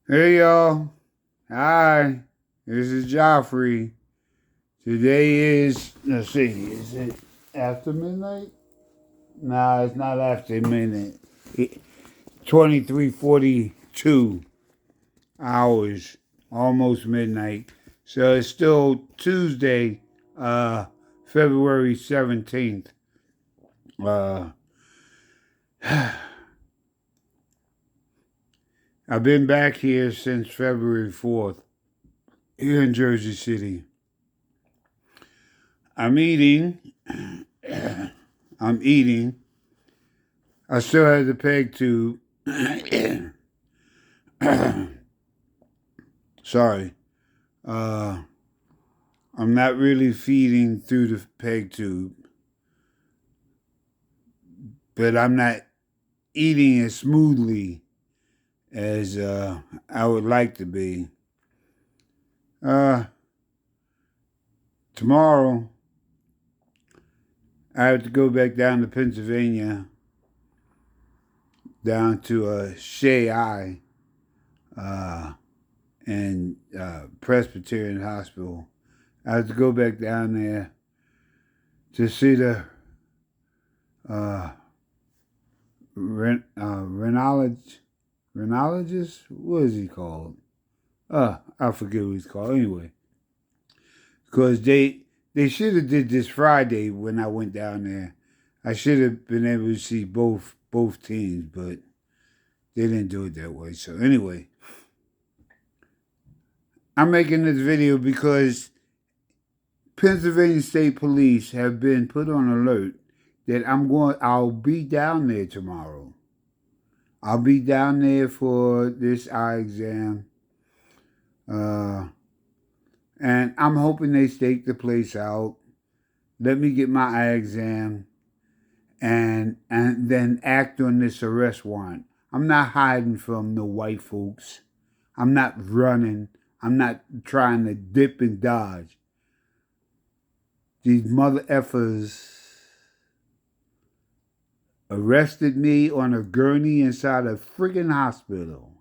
Hey y'all. Hi. This is Joffrey. Today is, let's see, is it after midnight? Nah, it's not after midnight. 23:42 hours, almost midnight. So it's still Tuesday, February 17th. Uh, I've been back here since February 4th, here in Jersey City. I'm eating. I'm eating. I still have the peg tube. Sorry. Uh, I'm not really feeding through the peg tube, but I'm not eating as smoothly as I would like to be. Uh, Tomorrow, I have to go back down to Pennsylvania, down to Shea Eye uh, and Presbyterian Hospital. I have to go back down there to see the uh, rhinologist. What is he called? I forget what he's called. Anyway, because they should have did this Friday when I went down there. I should have been able to see both teams, but they didn't do it that way. So anyway, I'm making this video because Pennsylvania State Police have been put on alert that I'll be down there tomorrow. I'll be down there for this eye exam. And I'm hoping they stake the place out. Let me get my eye exam and then act on this arrest warrant. I'm not hiding from the white folks. I'm not running. I'm not trying to dip and dodge. These mother effers arrested me on a gurney inside a friggin' hospital.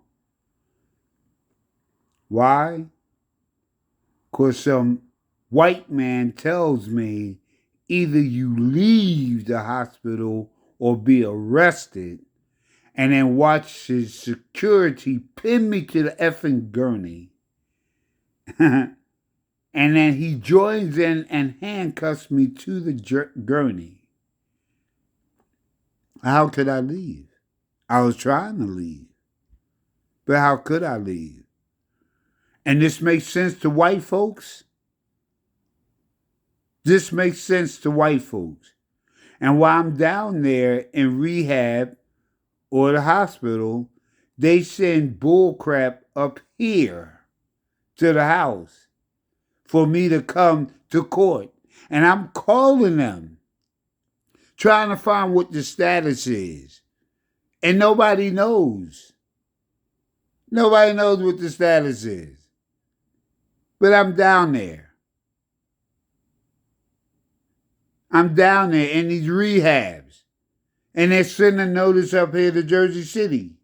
Why? Because some white man tells me either you leave the hospital or be arrested, and then watch his security pin me to the effing gurney. And then he joins in and handcuffs me to the gurney. How could I leave? I was trying to leave, but how could I leave? And this makes sense to white folks? This makes sense to white folks. And while I'm down there in rehab or the hospital, they send bullcrap up here to the house for me to come to court. And I'm calling them, trying to find what the status is. And nobody knows. Nobody knows what the status is. But I'm down there. I'm down there in these rehabs. And they're sending a notice up here to Jersey City.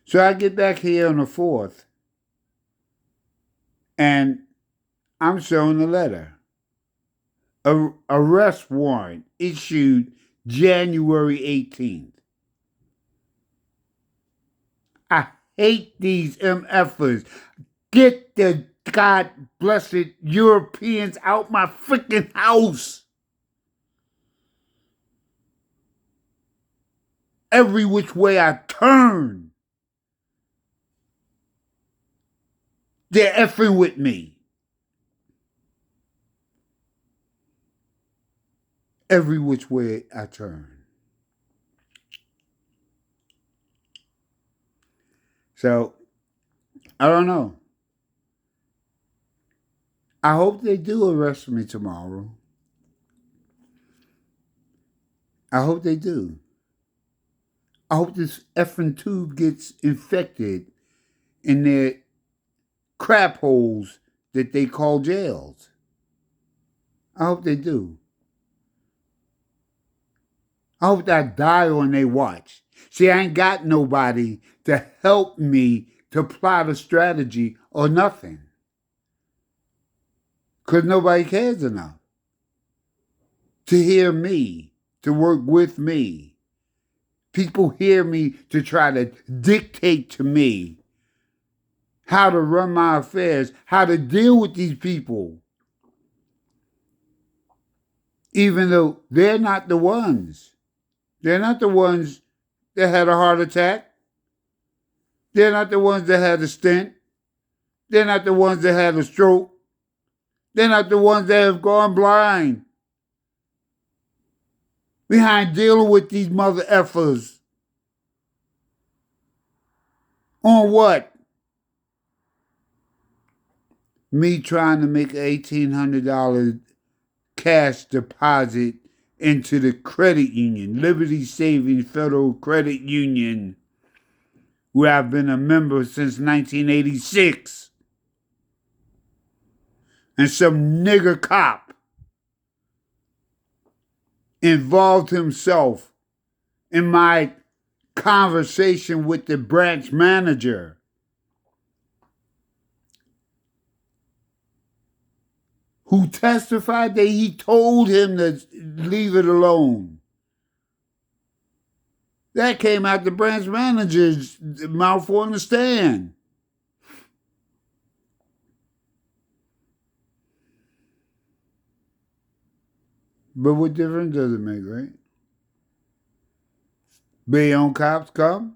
So I get back here on the 4th. And I'm shown the letter. Arrest warrant issued January 18th. I hate these MFers. Get the God blessed Europeans out my freaking house. Every which way I turn, they're effing with me. Every which way I turn. So, I don't know. I hope they do arrest me tomorrow. I hope they do. I hope this effing tube gets infected in their crap holes that they call jails. I hope they do. I hope I die on their watch. See, I ain't got nobody to help me to plot a strategy or nothing. Because nobody cares enough to hear me, to work with me. People hear me to try to dictate to me how to run my affairs, how to deal with these people. Even though they're not the ones. They're not the ones that had a heart attack. They're not the ones that had a stent. They're not the ones that had a stroke. They're not the ones that have gone blind. Behind dealing with these mother effers. On what? Me trying to make an $1,800 cash deposit into the credit union, Liberty Savings Federal Credit Union, where I've been a member since 1986. And some nigger cop involved himself in my conversation with the branch manager. Who testified that he told him to leave it alone. That came out the branch manager's mouth on the stand. But what difference does it make, right? Bayonne cops come.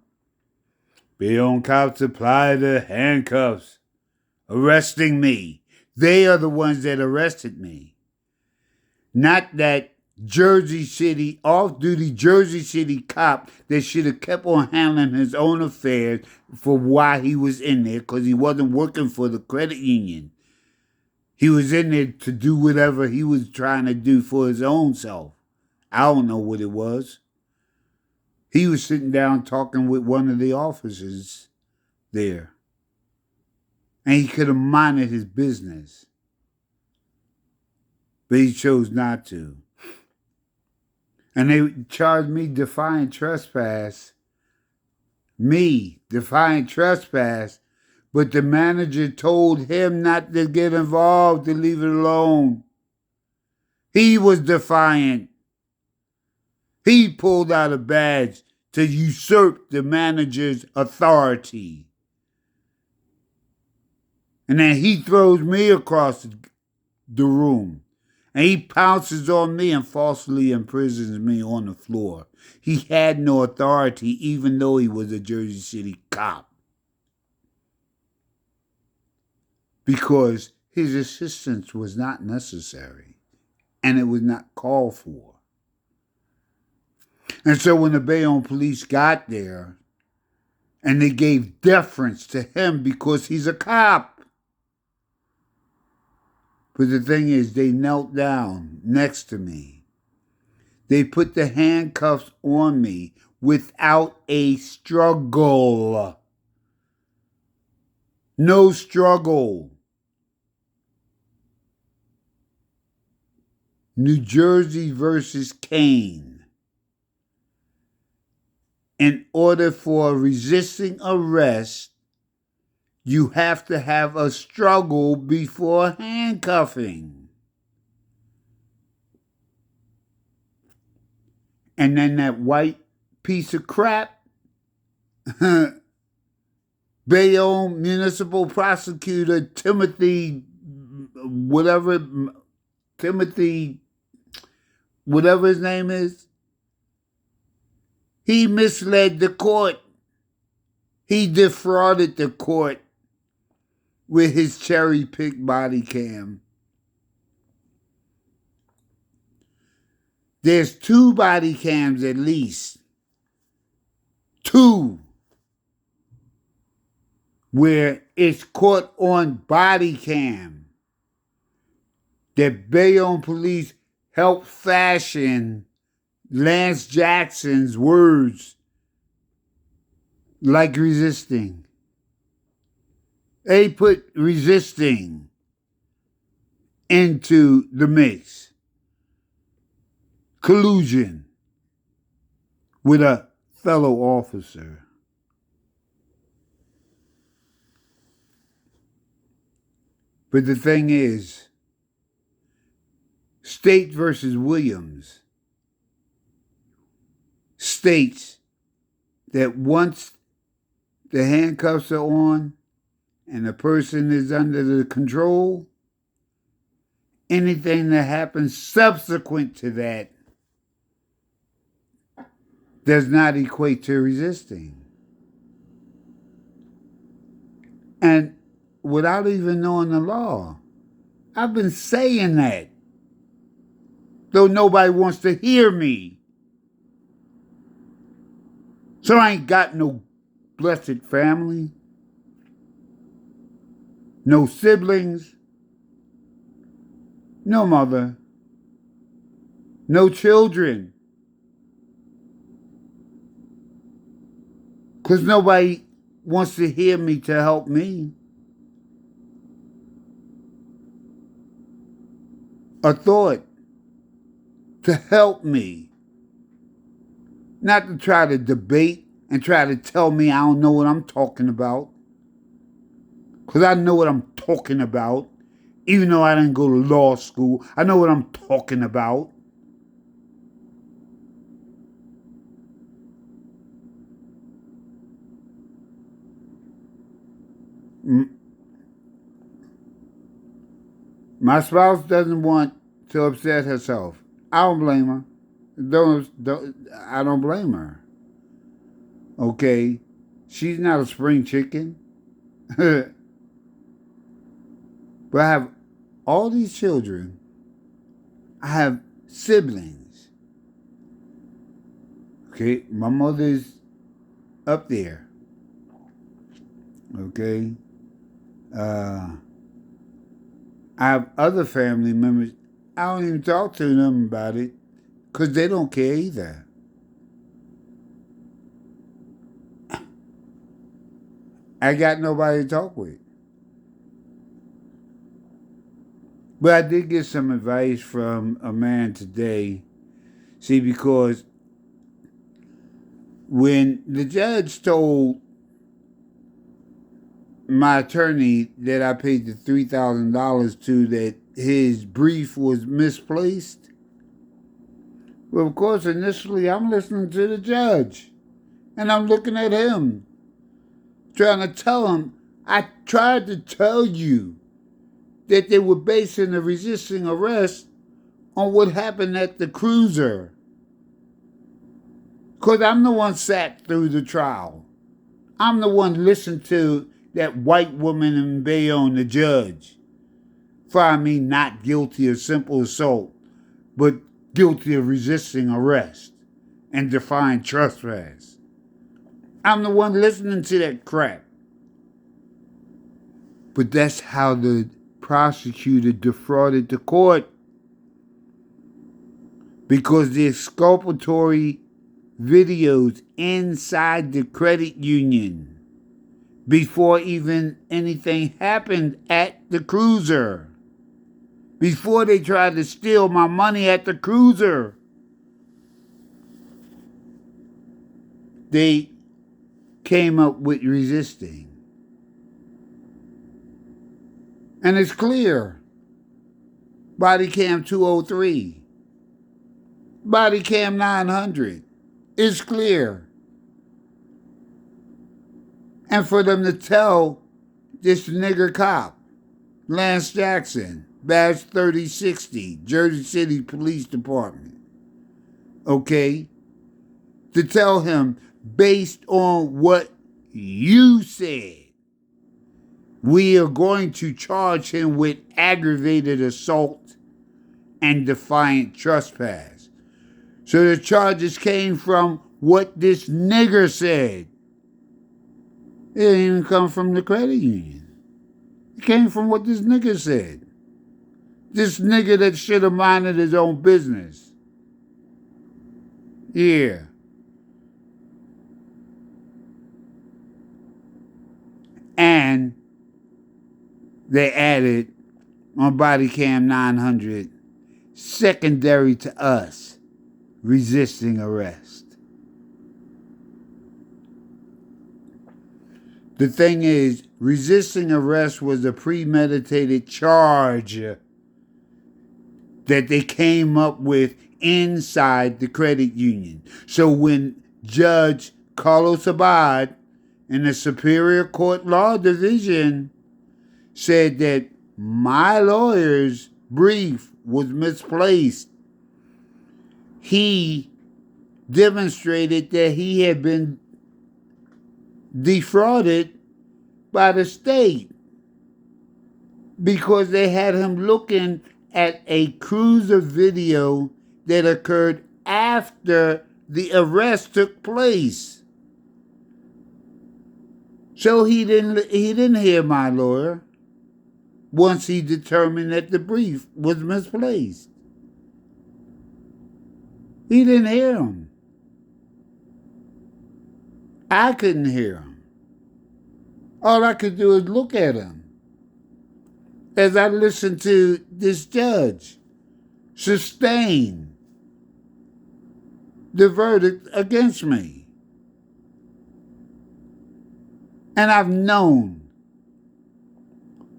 Bayonne cops apply the handcuffs, arresting me. They are the ones that arrested me. Not that Jersey City, off-duty Jersey City cop that should have kept on handling his own affairs for why he was in there, because he wasn't working for the credit union. He was in there to do whatever he was trying to do for his own self. I don't know what it was. He was sitting down talking with one of the officers there. And he could have minded his business. But he chose not to. And they charged me defying trespass. Me, defying trespass. But the manager told him not to get involved, to leave it alone. He was defiant. He pulled out a badge to usurp the manager's authority. And then he throws me across the room. And he pounces on me and falsely imprisons me on the floor. He had no authority, even though he was a Jersey City cop. Because his assistance was not necessary. And it was not called for. And so when the Bayonne police got there, and they gave deference to him because he's a cop. But the thing is, they knelt down next to me. They put the handcuffs on me without a struggle. No struggle. New Jersey versus Kane. In order for resisting arrest, you have to have a struggle before handcuffing. And then that white piece of crap, Bayonne Municipal Prosecutor Timothy, whatever his name is, he misled the court. He defrauded the court with his cherry-picked body cam. There's 2 body cams at least. 2. Where it's caught on body cam. That Bayonne police helped fashion Lance Jackson's words like resisting. They put resisting into the mix. Collusion with a fellow officer. But the thing is, State versus Williams states that once the handcuffs are on and the person is under the control, anything that happens subsequent to that does not equate to resisting. And without even knowing the law, I've been saying that, though nobody wants to hear me. So I ain't got no blessed family, no siblings, no mother, no children. Because nobody wants to hear me to help me. A thought to help me. Not to try to debate and try to tell me I don't know what I'm talking about. Because I know what I'm talking about. Even though I didn't go to law school, I know what I'm talking about. My spouse doesn't want to upset herself. I don't blame her. I don't blame her. Okay? She's not a spring chicken. But I have all these children. I have siblings. Okay? My mother's up there. Okay? I have other family members. I don't even talk to them about it because they don't care either. I got nobody to talk with. But I did get some advice from a man today. See, because when the judge told my attorney that I paid the $3,000 to that his brief was misplaced, well, of course, initially I'm listening to the judge. And I'm looking at him, trying to tell him, I tried to tell you that they were basing the resisting arrest on what happened at the cruiser. Because I'm the one sat through the trial. I'm the one listened to that white woman in Bayonne, the judge, find me not guilty of simple assault, but guilty of resisting arrest and defying trespass. I'm the one listening to that crap. But that's how the prosecutor defrauded the court. Because the exculpatory videos inside the credit union before even anything happened at the cruiser. Before they tried to steal my money at the cruiser. They came up with resisting. And it's clear. Body cam 203. Body cam 900. It's clear. And for them to tell this nigger cop, Lance Jackson, badge 3060, Jersey City Police Department, okay, to tell him based on what you said, we are going to charge him with aggravated assault and defiant trespass. So the charges came from what this nigger said. It didn't even come from the credit union. It came from what this nigger said. This nigger that should have minded his own business. Yeah. And they added on body cam 900, secondary to us resisting arrest. The thing is, resisting arrest was a premeditated charge that they came up with inside the credit union. So when Judge Carlos Abad in the Superior Court Law Division said that my lawyer's brief was misplaced, he demonstrated that he had been defrauded by the state because they had him looking at a cruiser video that occurred after the arrest took place. So he didn't hear my lawyer once he determined that the brief was misplaced. He didn't hear him. I couldn't hear him. All I could do is look at him as I listened to this judge sustain the verdict against me. And I've known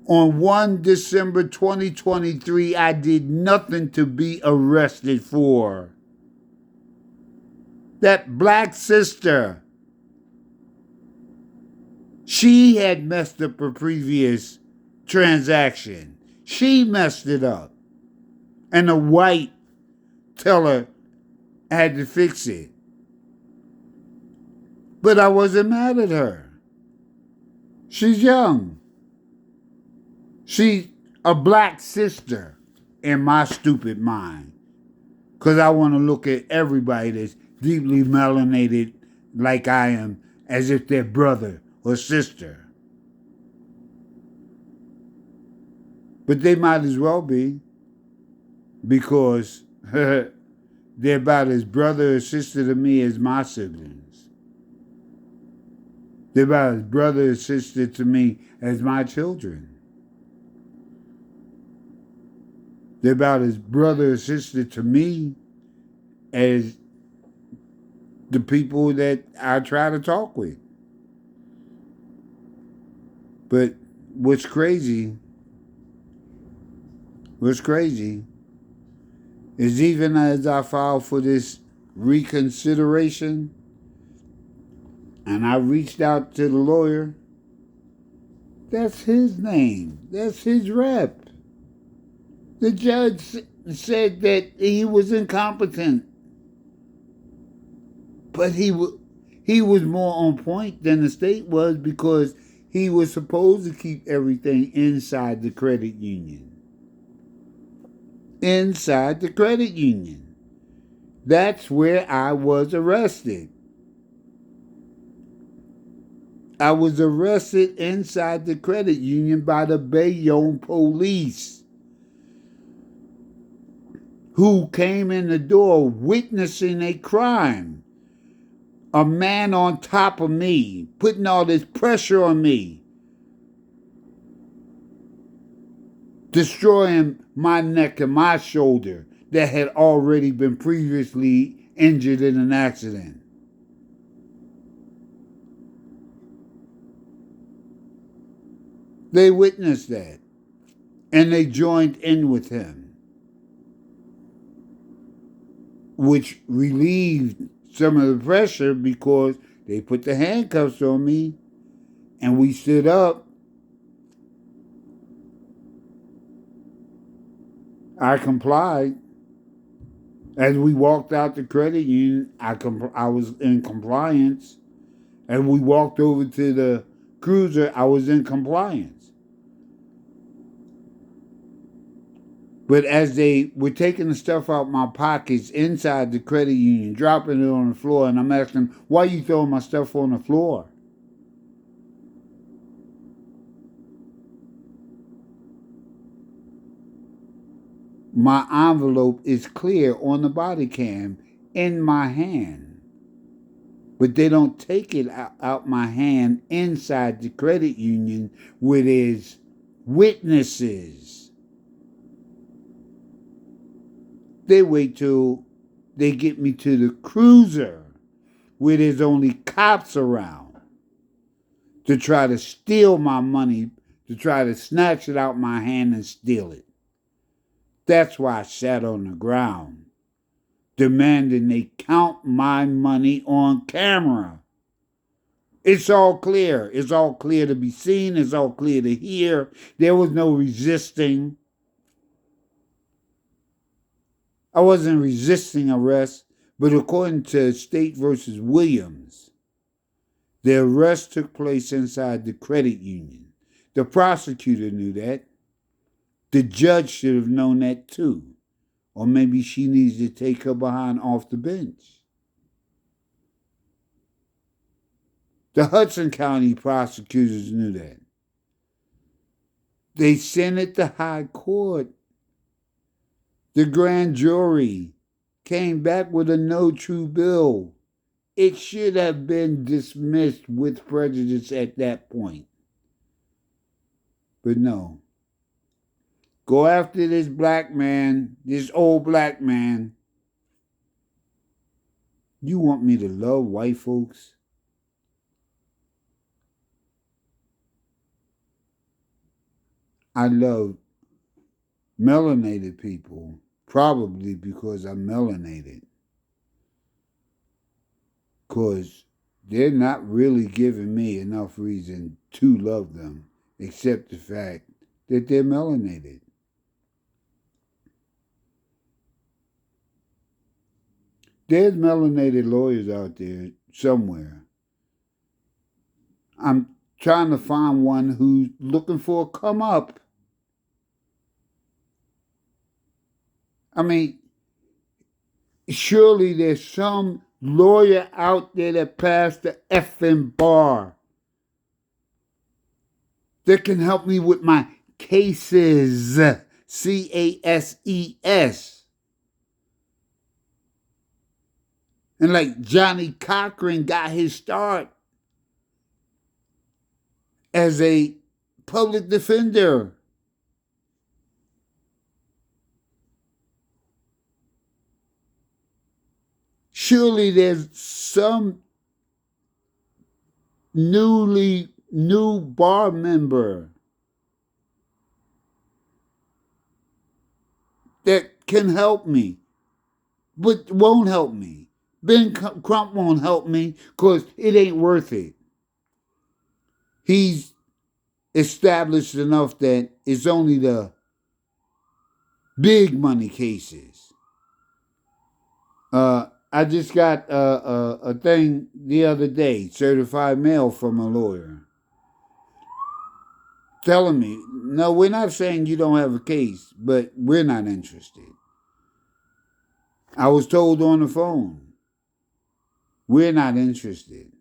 on 1 December 2023, I did nothing to be arrested for. That black sister, she had messed up her previous transaction. She messed it up. And the white teller had to fix it. But I wasn't mad at her. She's young. She's a black sister in my stupid mind. Because I want to look at everybody that's deeply melanated like I am as if they're brother or sister. But they might as well be, because they're about as brother or sister to me as my siblings. They're about as brother or sister to me as my children. They're about as brother or sister to me as the people that I try to talk with. But what's crazy is even as I filed for this reconsideration and I reached out to the lawyer, that's his name. That's his rep. The judge said that he was incompetent. But he was more on point than the state was, because he was supposed to keep everything inside the credit union. Inside the credit union. That's where I was arrested. I was arrested inside the credit union by the Bayonne police, who came in the door witnessing a crime. A man on top of me, putting all this pressure on me, destroying my neck and my shoulder that had already been previously injured in an accident. They witnessed that, and they joined in with him, which relieved some of the pressure because they put the handcuffs on me and we stood up. I complied. As we walked out the credit union, I was in compliance. As we walked over to the cruiser, I was in compliance. But as they were taking the stuff out my pockets inside the credit union, dropping it on the floor, and I'm asking, why are you throwing my stuff on the floor? My envelope is clear on the body cam in my hand. But they don't take it out my hand inside the credit union where there's witnesses. They wait till they get me to the cruiser where there's only cops around to try to steal my money, to try to snatch it out my hand and steal it. That's why I sat on the ground, demanding they count my money on camera. It's all clear. It's all clear to be seen. It's all clear to hear. There was no resisting. I wasn't resisting arrest, but according to State versus Williams, the arrest took place inside the credit union. The prosecutor knew that. The judge should have known that too. Or maybe she needs to take her behind off the bench. The Hudson County prosecutors knew that. They sent it to high court. The grand jury came back with a no true bill. It should have been dismissed with prejudice at that point. But no. Go after this black man, this old black man. You want me to love white folks? I love melanated people, probably because I'm melanated. Because they're not really giving me enough reason to love them, except the fact that they're melanated. There's melanated lawyers out there somewhere. I'm trying to find one who's looking for a come up. I mean, surely there's some lawyer out there that passed the effing bar that can help me with my cases. CASES. And like Johnny Cochran got his start as a public defender. Surely there's some new bar member that can help me, but won't help me. Ben Crump won't help me because it ain't worth it. He's established enough that it's only the big money cases. I just got a thing the other day, certified mail from a lawyer, telling me, no, we're not saying you don't have a case, but we're not interested. I was told on the phone, we're not interested.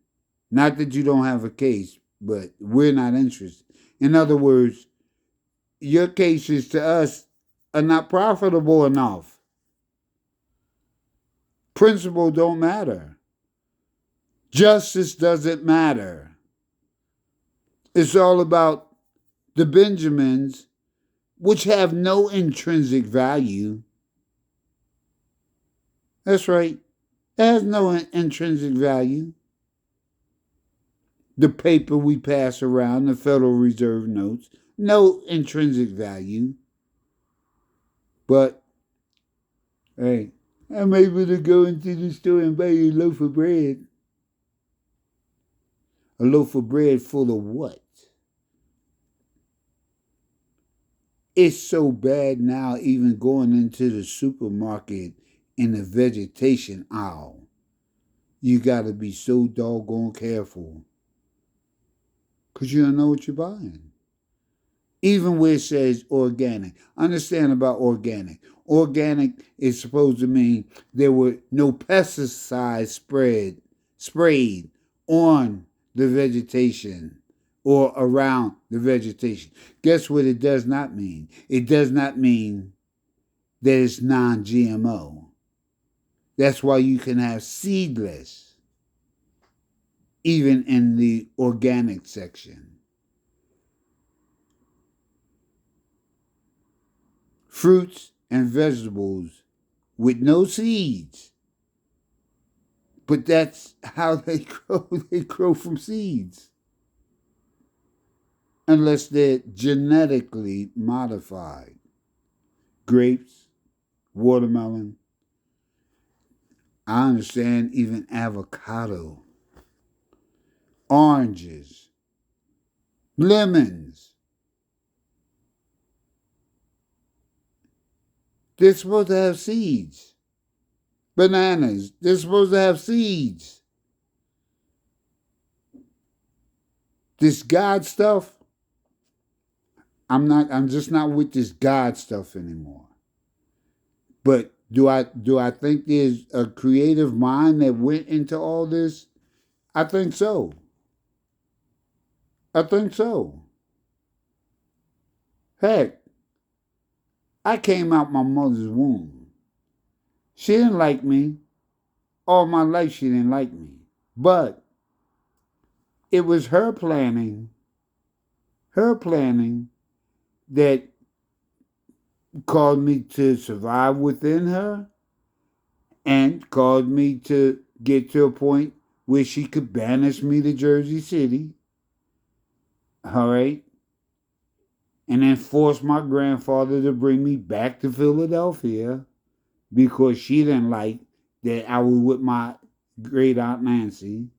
Not that you don't have a case, but we're not interested. In other words, your cases to us are not profitable enough. Principle don't matter. Justice doesn't matter. It's all about the Benjamins, which have no intrinsic value. That's right. It has no intrinsic value. The paper we pass around, the Federal Reserve notes, no intrinsic value. But, hey, I'm able to go into the store and buy a loaf of bread. A loaf of bread full of what? It's so bad now, even going into the supermarket in the vegetation aisle. You gotta be so doggone careful. Because you don't know what you're buying. Even where it says organic. Understand about organic. Organic is supposed to mean there were no pesticides sprayed on the vegetation or around the vegetation. Guess what it does not mean? It does not mean that it's non-GMO. That's why you can have seedless, even in the organic section. Fruits and vegetables with no seeds. But that's how they grow. They grow from seeds. unless they're genetically modified. Grapes, watermelon, I understand even avocado, oranges, lemons. They're supposed to have seeds. Bananas, they're supposed to have seeds. This God stuff, I'm just not with this God stuff anymore. But do I think there's a creative mind that went into all this? I think so. I think so. Heck, I came out my mother's womb. She didn't like me. All my life she didn't like me. But it was her planning that caused me to survive within her and caused me to get to a point where she could banish me to Jersey City. All right. And then force my grandfather to bring me back to Philadelphia because she didn't like that I was with my great aunt Nancy.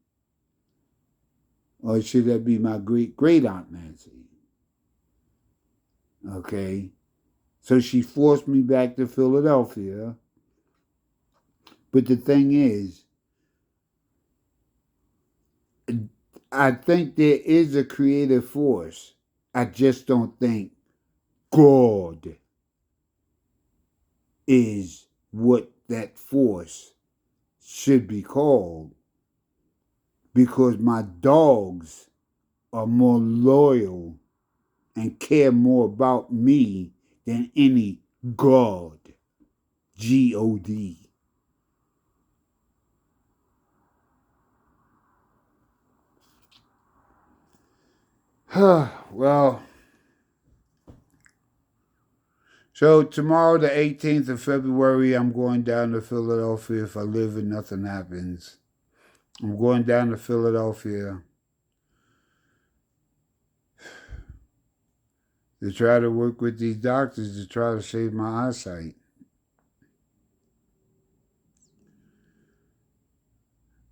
Or should that be my great great aunt Nancy? Okay. So she forced me back to Philadelphia. But the thing is, I think there is a creative force. I just don't think God is what that force should be called because my dogs are more loyal and care more about me than any God. God. Well, so tomorrow, the 18th of February, I'm going down to Philadelphia if I live and nothing happens. I'm going down to Philadelphia to try to work with these doctors to try to save my eyesight.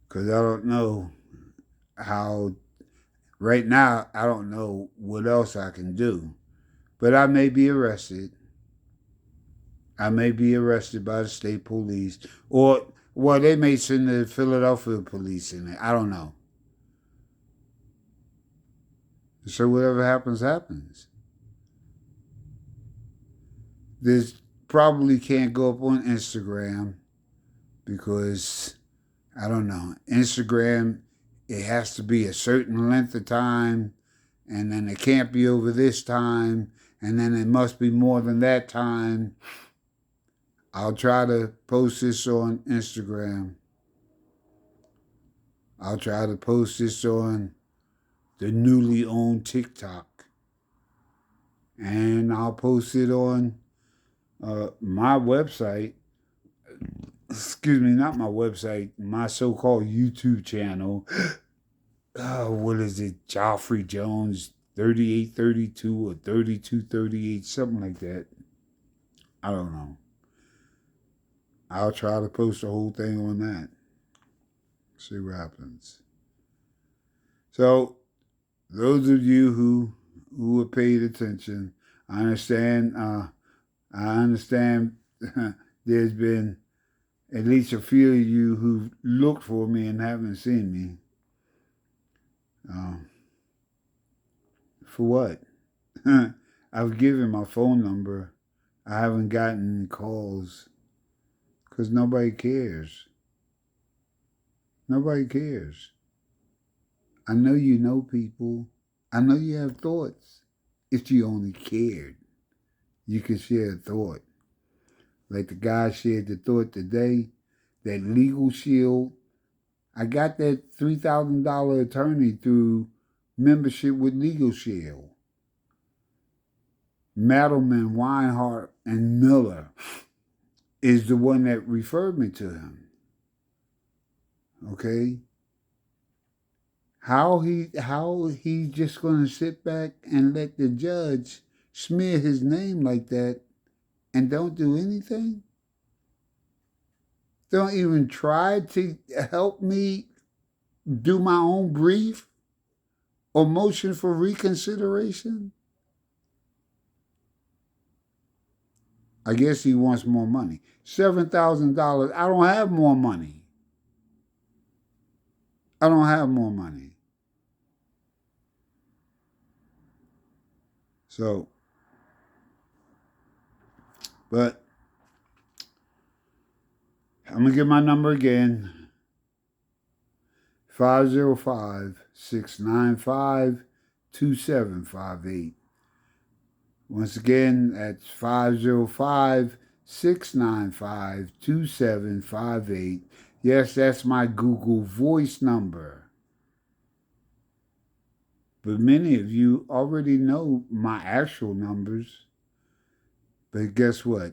Because I don't know how, right now, I don't know what else I can do. But I may be arrested. I may be arrested by the state police. Or, well, they may send the Philadelphia police in there. I don't know. So whatever happens, happens. This probably can't go up on Instagram because I don't know. Instagram, it has to be a certain length of time, and then it can't be over this time, and then it must be more than that time. I'll try to post this on Instagram. I'll try to post this on the newly owned TikTok. And I'll post it on my website. Excuse me, not my website, my so called YouTube channel. What is it? Joffrey Jones 3832 or 3238, something like that. I don't know. I'll try to post the whole thing on that. See what happens. So, those of you who have paid attention, I understand. I understand. There's been at least a few of you who've looked for me and haven't seen me. For what? I've given my phone number. I haven't gotten any calls because nobody cares. Nobody cares. I know you know people. I know you have thoughts. If you only cared, you could share a thought. Like the guy shared the thought today, that Legal Shield. I got that $3,000 attorney through membership with Legal Shield. Madelman, Weinhardt, and Miller is the one that referred me to him. Okay? How he just gonna sit back and let the judge smear his name like that and don't do anything? Don't even try to help me do my own brief or motion for reconsideration? I guess he wants more money. $7,000. I don't have more money. I don't have more money. So, but I'm going to give my number again. 505-695-2758. Once again, that's 505-695-2758. Yes, that's my Google Voice number. But many of you already know my actual numbers. But guess what?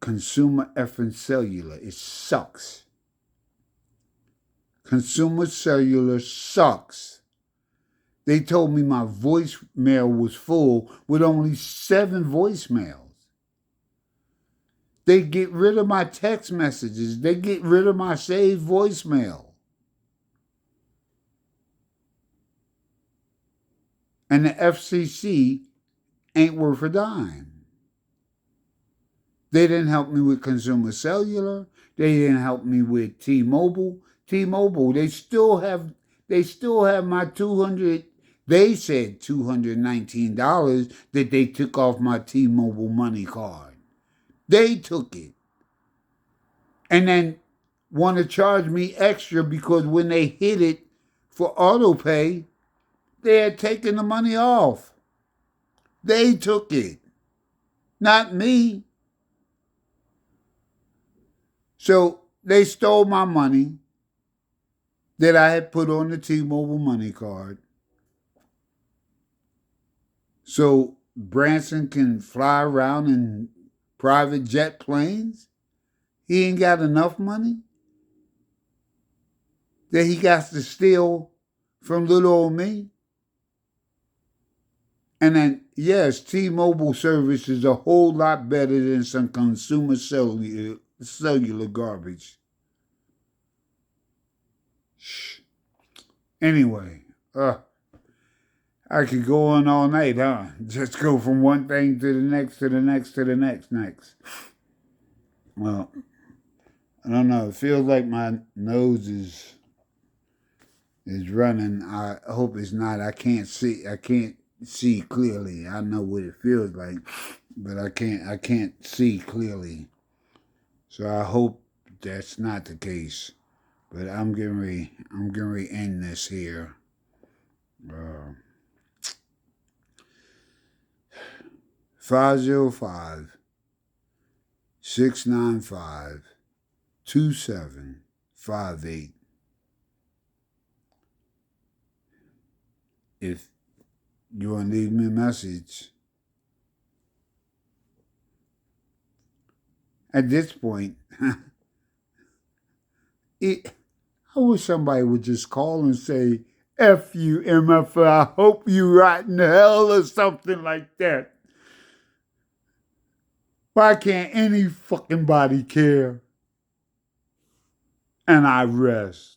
Consumer effing cellular, it sucks. Consumer cellular sucks. They told me my voicemail was full with only 7 voicemails. They get rid of my text messages. They get rid of my saved voicemail. And the FCC ain't worth a dime. They didn't help me with Consumer Cellular. They didn't help me with T-Mobile. T-Mobile, they still have my 200. They said $219 that they took off my T-Mobile money card. They took it. And then want to charge me extra because when they hit it for auto pay, they had taken the money off. They took it, not me. So they stole my money that I had put on the T-Mobile money card. So Branson can fly around in private jet planes? He ain't got enough money that he got to steal from little old me? And then, yes, T-Mobile service is a whole lot better than some consumer cellular garbage. Shh. Anyway, I could go on all night, huh? Just go from one thing to the next, to the next, to the next. Well, I don't know. It feels like my nose is running. I hope it's not. I can't see clearly. I know what it feels like, but I can't see clearly. So I hope that's not the case. But I'm getting ready to end this here. 505-695-2758. If you want to leave me a message, at this point, I wish somebody would just call and say, F you, MFL, I hope you rot in hell or something like that. Why can't any fucking body care? And I rest.